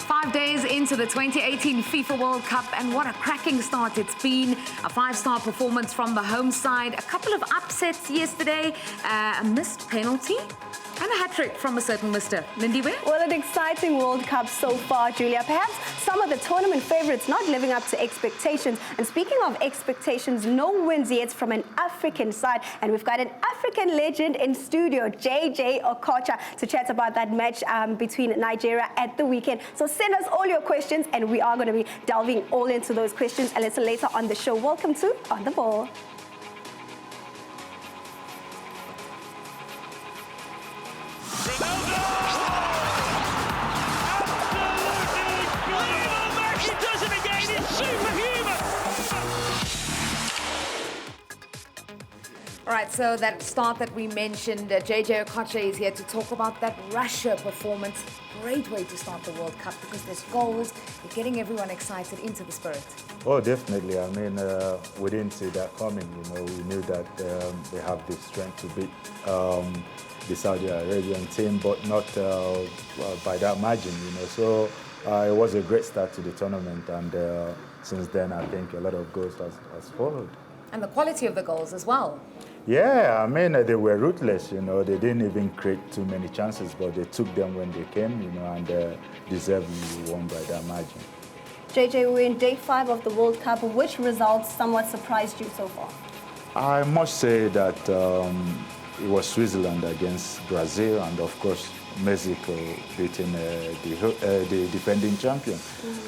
5 days into the 2018 FIFA World Cup, and what a cracking start it's been. A five-star performance from the home side, a couple of upsets yesterday, a missed penalty, and a hat-trick from a certain Mr. Lindiwe. Well, an exciting World Cup so far, Julia. Perhaps some of the tournament favourites not living up to expectations. And speaking of expectations, no wins yet from an African side. And we've got an African legend in studio, Okocha, to chat about that match between Nigeria at the weekend. So send us all your questions, and we are going to be delving all into those questions a little later on the show. Welcome to On the Ball. All right, so that start that we mentioned, Okocha is here to talk about that Russia performance. Great way to start the World Cup because there's goals. You're getting everyone excited into the spirit. Oh, definitely. I mean, we didn't see that coming. You know, we knew that they have the strength to beat the Saudi Arabian team, but not by that margin. You know, so it was a great start to the tournament, and since then, I think a lot of goals has followed. And the quality of the goals as well. Yeah, I mean, they were ruthless, you know. They didn't even create too many chances, but they took them when they came, you know, and deservedly won by that margin. JJ, we're in day 5 of the World Cup. Which results somewhat surprised you so far? I must say that it was Switzerland against Brazil, and of course, Mexico beating the defending champion.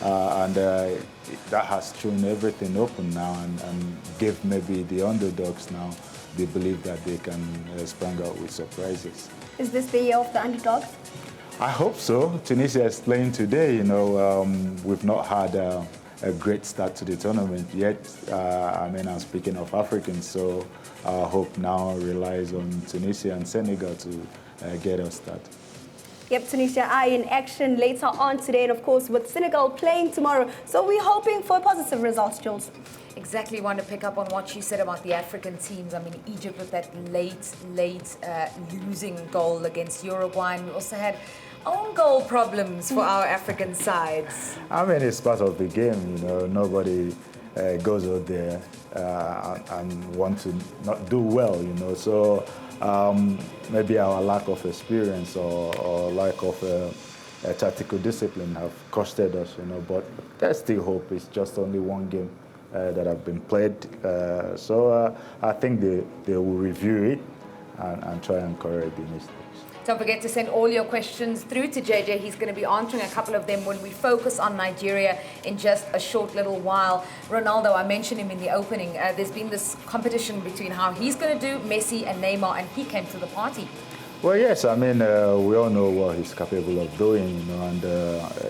And that has thrown everything open now and gave maybe the underdogs now the belief that they can sprang out with surprises. Is this the year of the underdogs? I hope so. Tunisia is playing today. You know, we've not had a great start to the tournament yet. I mean, I'm speaking of Africans, so our hope now relies on Tunisia and Senegal to get us started. Yep, Tunisia are in action later on today, and of course with Senegal playing tomorrow. So we're hoping for positive results, Jules. Exactly, want to pick up on what you said about the African teams. I mean, Egypt with that late losing goal against Uruguay, and we also had own goal problems for our African sides. I mean, it's part of the game, you know. Nobody goes out there and want to not do well, you know. So maybe our lack of experience or lack of tactical discipline have costed us, you know. But there's still hope. It's just only one game that have been played. So I think they will review it and try and correct the mistakes. Don't forget to send all your questions through to JJ. He's going to be answering a couple of them when we focus on Nigeria in just a short little while. Ronaldo, I mentioned him in the opening. There's been this competition between how he's going to do, Messi and Neymar, and he came to the party. Well, yes, I mean, we all know what he's capable of doing, you know, and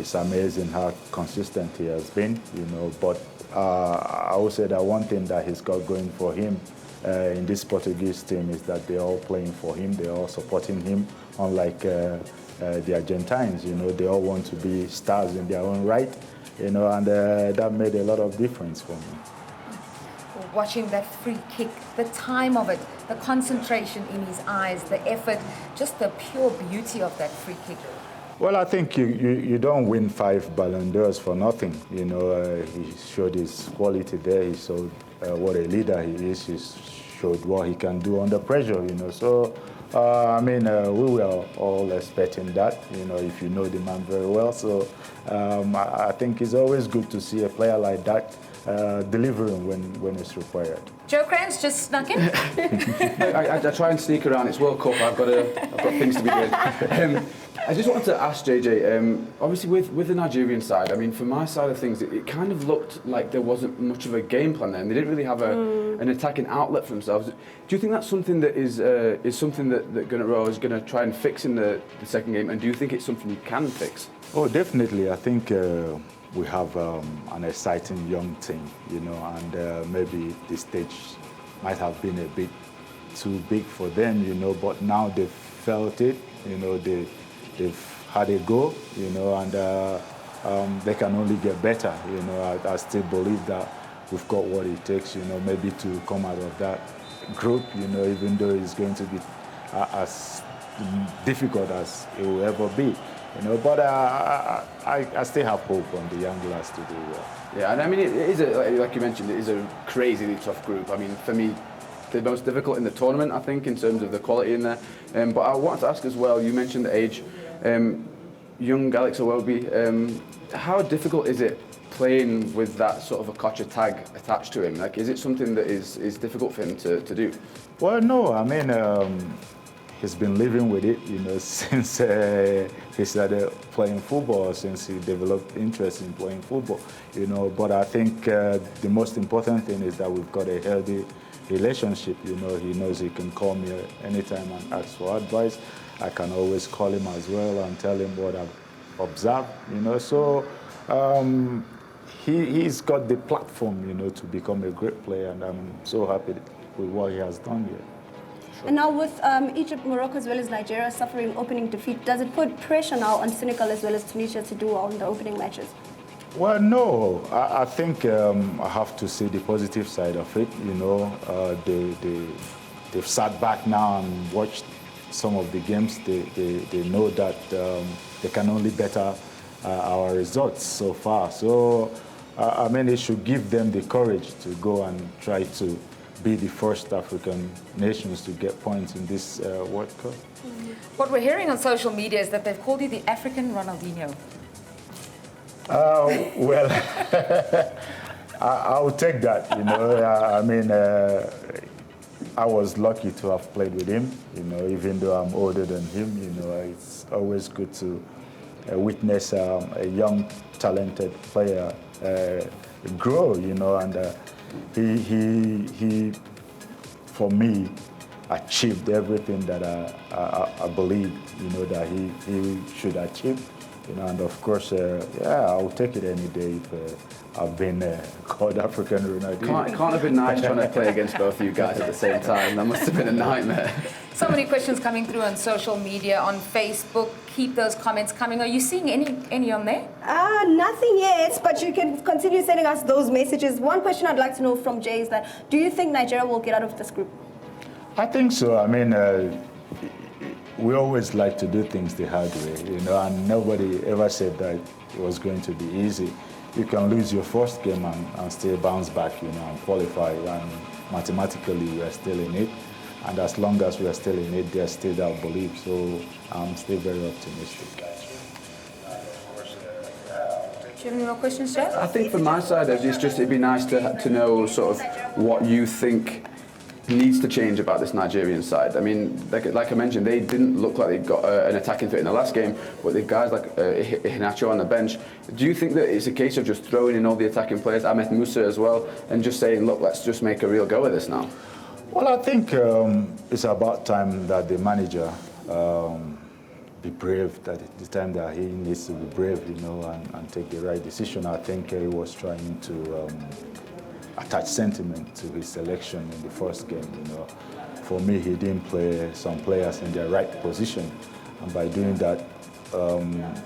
it's amazing how consistent he has been, you know. But I would say that one thing that he's got going for him in this Portuguese team is that they're all playing for him, they're all supporting him, unlike the Argentines, you know. They all want to be stars in their own right, you know, and that made a lot of difference for me. Watching that free kick, the time of it, the concentration in his eyes, the effort, just the pure beauty of that free kick. Well, I think you don't win 5 Ballon d'Ors for nothing. You know, he showed his quality there. He showed what a leader he is. He showed what he can do under pressure, you know. So, I mean, we were all expecting that, you know, if you know the man very well. So, I think it's always good to see a player like that delivering when it's required. Joe Crans just snuck in. I try and sneak around. It's World Cup. I've got things to be doing. I just wanted to ask JJ, obviously with the Nigerian side, I mean, from my side of things, it kind of looked like there wasn't much of a game plan there, and they didn't really have an attacking outlet for themselves. Do you think that's something that is something that Gunnar is going to try and fix in the second game, and do you think it's something you can fix? Oh, definitely. I think we have an exciting young team, you know, and maybe the stage might have been a bit too big for them, you know, but now they've felt it, you know, they've had a go, you know, and they can only get better, you know. I still believe that we've got what it takes, you know, maybe to come out of that group, you know, even though it's going to be as difficult as it will ever be. you know. But I still have hope on the young lads to do well. Yeah, and I mean, it is, like you mentioned, it is a crazily tough group. I mean, for me, the most difficult in the tournament, I think, in terms of the quality in there. But I wanted to ask as well, you mentioned the age. Young Alex Iwobi, how difficult is it playing with that sort of Okocha tag attached to him? Like, is it something that is difficult for him to do? Well, no, I mean, he's been living with it, you know, since he started playing football, since he developed interest in playing football, you know. But I think the most important thing is that we've got a healthy relationship, you know. He knows he can call me anytime and ask for advice. I can always call him as well and tell him what I've observed, you know. So he's got the platform, you know, to become a great player, and I'm so happy with what he has done here. And now with Egypt, Morocco, as well as Nigeria suffering opening defeat, does it put pressure now on Senegal as well as Tunisia to do well in the opening matches? Well, no. I think I have to see the positive side of it. You know, they've sat back now and watched some of the games. They know that they can only better our results so far. So, I mean, it should give them the courage to go and try to be the first African nations to get points in this World Cup. What we're hearing on social media is that they've called you the African Ronaldinho. Well, I'll take that, you know. I mean, I was lucky to have played with him, you know, even though I'm older than him, you know. It's always good to witness a young, talented player grow, you know, and he, for me, achieved everything that I believe, you know, that he should achieve. You know, and of course, yeah, I'll take it any day if I've been called African Ronaldinho. It can't have been nice trying to play against both of you guys at the same time. That must have been a nightmare. So many questions coming through on social media, on Facebook. Keep those comments coming. Are you seeing any on there? Nothing yet, but you can continue sending us those messages. One question I'd like to know from Jay is that, do you think Nigeria will get out of this group? I think so. I mean, we always like to do things the hard way, you know, and nobody ever said that it was going to be easy. You can lose your first game and still bounce back, you know, and qualify, and mathematically we are still in it. And as long as we are still in it, there's still that belief. So I'm still very optimistic. Do you have any more questions, Jeff? I think from my side, it'd be nice to know sort of what you think needs to change about this Nigerian side. I mean, like I mentioned, they didn't look like they got an attacking threat in the last game, but the guys like Iheanacho on the bench. Do you think that it's a case of just throwing in all the attacking players, Ahmed Musa as well, and just saying, look, let's just make a real go of this now? Well, I think it's about time that the manager be brave, that it's the time that he needs to be brave, you know, and take the right decision. I think he was trying to attach sentiment to his selection in the first game, you know. For me, he didn't play some players in their right position, and by doing that,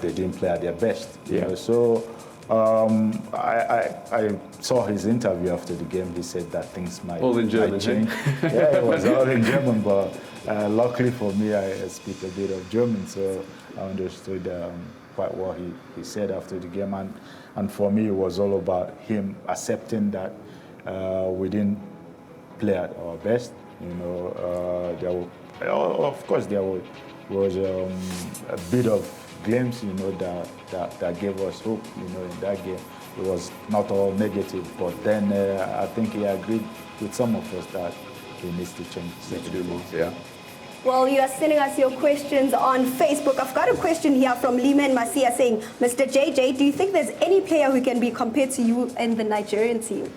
they didn't play at their best, you know. So I saw his interview after the game. He said that things might change. Yeah, it was all in German, but luckily for me, I speak a bit of German, so I understood quite what he said after the game. And for me, it was all about him accepting that we didn't play at our best. You know, of course there was a bit of glimpse, you know, that gave us hope, you know, in that game. It was not all negative, but then I think he agreed with some of us that he needs to change. Yeah. Well, you are sending us your questions on Facebook. I've got a question here from Liman Masia saying, Mr. JJ, do you think there's any player who can be compared to you in the Nigerian team?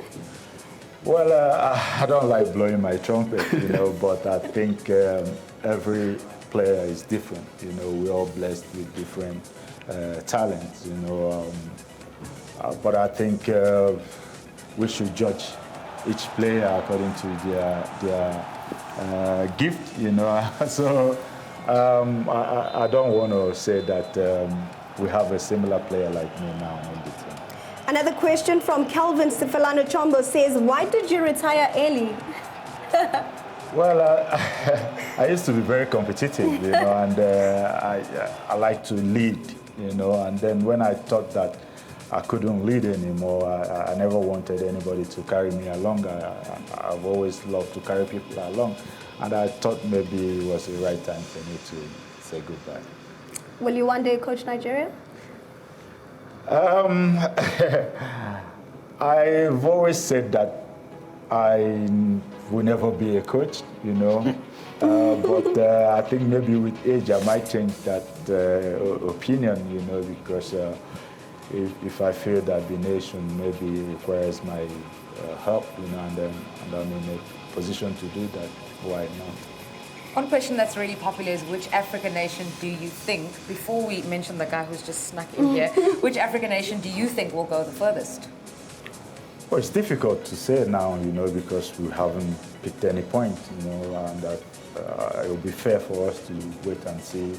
Well, I don't like blowing my trumpet, you know, but I think every player is different. You know, we're all blessed with different talents, you know. But I think we should judge each player according to their gift, you know. So I don't want to say that we have a similar player like me now on the team. Another question from Calvin Sifalano Chombo says, why did you retire early? Well, I used to be very competitive, you know, and I like to lead, you know, and then when I thought that I couldn't lead anymore, I never wanted anybody to carry me along. I've always loved to carry people along, and I thought maybe it was the right time for me to say goodbye. Will you one day coach Nigeria? I've always said that I will never be a coach, you know, but I think maybe with age I might change that opinion, you know, because if I feel that the nation maybe requires my help, you know, and I'm in a position to do that, why not? One question that's really popular is which African nation do you think, before we mention the guy who's just snuck in here, which African nation do you think will go the furthest? Well, it's difficult to say now, you know, because we haven't picked any point, you know, and that it will be fair for us to wait and see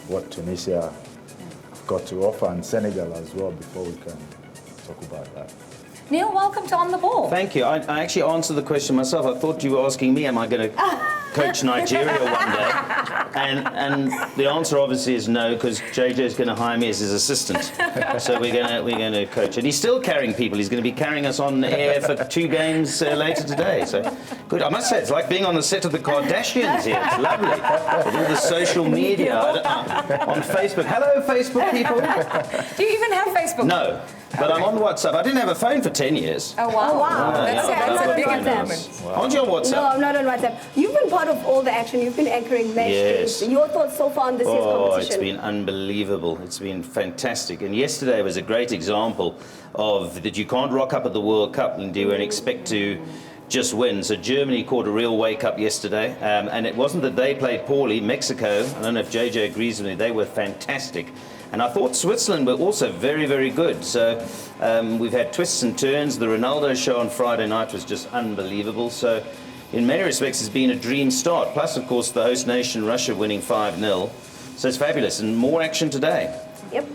what Tunisia got to offer, and Senegal as well, before we can talk about that. Neil, welcome to On the Ball. Thank you. I actually answered the question myself. I thought you were asking me, am I going to coach Nigeria one day? And the answer obviously is no, because JJ is going to hire me as his assistant. So we're going to coach it. He's still carrying people. He's going to be carrying us on air for 2 games later today. So good. I must say, it's like being on the set of the Kardashians here. It's lovely. With all the social media on Facebook. Hello, Facebook people. Do you even have Facebook? No. But I'm on WhatsApp. I didn't have a phone for 10 years. Oh, wow. Oh, wow. That's a big WhatsApp. improvement. Wow. Aren't you on WhatsApp? No, I'm not on WhatsApp. You've been part of all the action. You've been anchoring match Yes. streams. Your thoughts so far on this year's competition? It's been unbelievable. It's been fantastic. And yesterday was a great example of that you can't rock up at the World Cup and expect to just win. So Germany caught a real wake-up yesterday. And it wasn't that they played poorly. Mexico, I don't know if JJ agrees with me, they were fantastic. And I thought Switzerland were also very, very good. So we've had twists and turns. The Ronaldo show on Friday night was just unbelievable. So in many respects, it's been a dream start. Plus, of course, the host nation, Russia, winning 5-0. So it's fabulous. And more action today. Yep.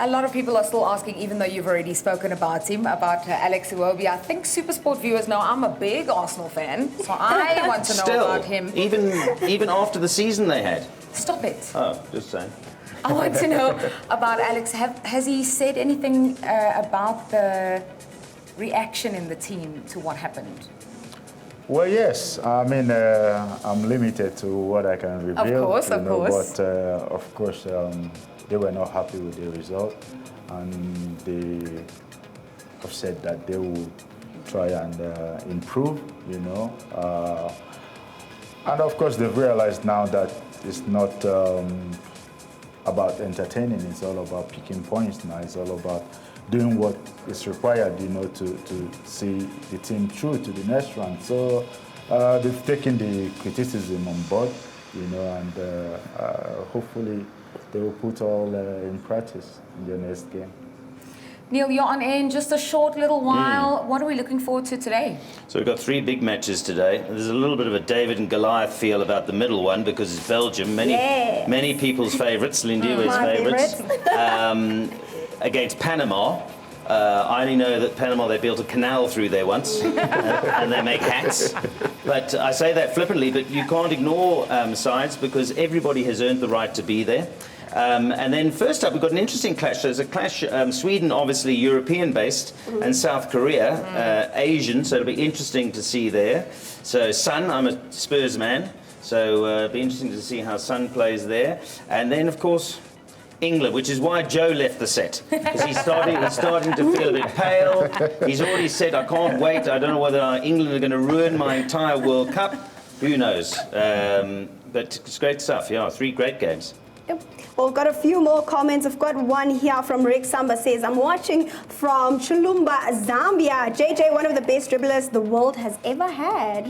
A lot of people are still asking, even though you've already spoken about him, about Alex Iwobi. I think SuperSport viewers know I'm a big Arsenal fan, so I want to know about him. Even after the season they had. Stop it. Oh, just saying. I want to know about Alex. Has he said anything about the reaction in the team to what happened? Well, yes. I mean, I'm limited to what I can reveal. Of course. But of course, they were not happy with the result, and they have said that they will try and improve. You know, and of course, they've realized now that it's not about entertaining. It's all about picking points now. It's all about doing what is required, you know, to see the team through to the next round. So they've taken the criticism on board, you know, and hopefully they will put all in practice in the next game. Neil, you're on air in just a short little while. What are we looking forward to today? So we've got 3 big matches today. There's a little bit of a David and Goliath feel about the middle one because it's Belgium. Many people's favourites. Lindy was favourites. Against Panama. I only know that Panama, they built a canal through there once and they make hats. But I say that flippantly, but you can't ignore sides because everybody has earned the right to be there. And then first up, we've got an interesting clash. There's a clash, Sweden obviously European-based and South Korea Asian, so it'll be interesting to see there. So Son, I'm a Spurs man, so it'll be interesting to see how Son plays there. And then, of course, England, which is why Joe left the set, because he's starting to feel a bit pale. He's already said, I can't wait, I don't know whether England are going to ruin my entire World Cup. Who knows? But it's great stuff, yeah, 3 great games. Yep. Well, we've got a few more comments. I've got one here from Rick Samba says, I'm watching from Chulumba, Zambia. JJ, one of the best dribblers the world has ever had.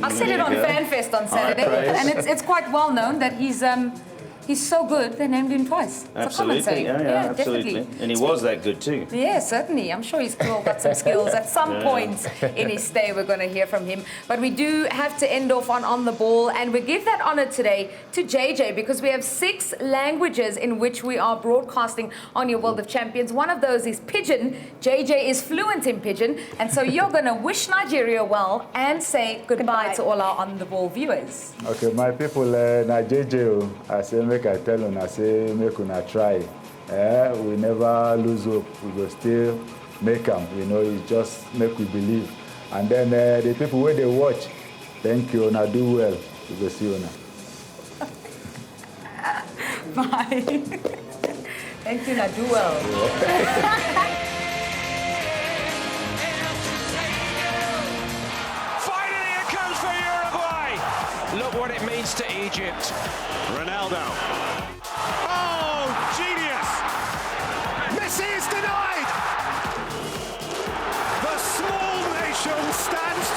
I said it on FanFest on Saturday, and it's quite well known that he's He's so good, they named him twice. It's a common Absolutely, saying. yeah, absolutely. Definitely. And he was that good too. Yeah, certainly. I'm sure he's still got some skills. At some point in his stay, we're going to hear from him. But we do have to end off on the ball, and we give that honor today to JJ because we have 6 languages in which we are broadcasting on your World of Champions. One of those is Pidgin. JJ is fluent in Pidgin, and so you're going to wish Nigeria well and say goodbye to all our on the ball viewers. Okay, my people, na JJ, I say make I tell you, I say make una try. We never lose hope. We will still make them. You know, it just make we believe. And then the people where they watch, thank you, na do well. We will see you now. Bye. Thank you, na do well. Look what it means to Egypt. Ronaldo. Oh, genius! Messi is denied! The small nation stands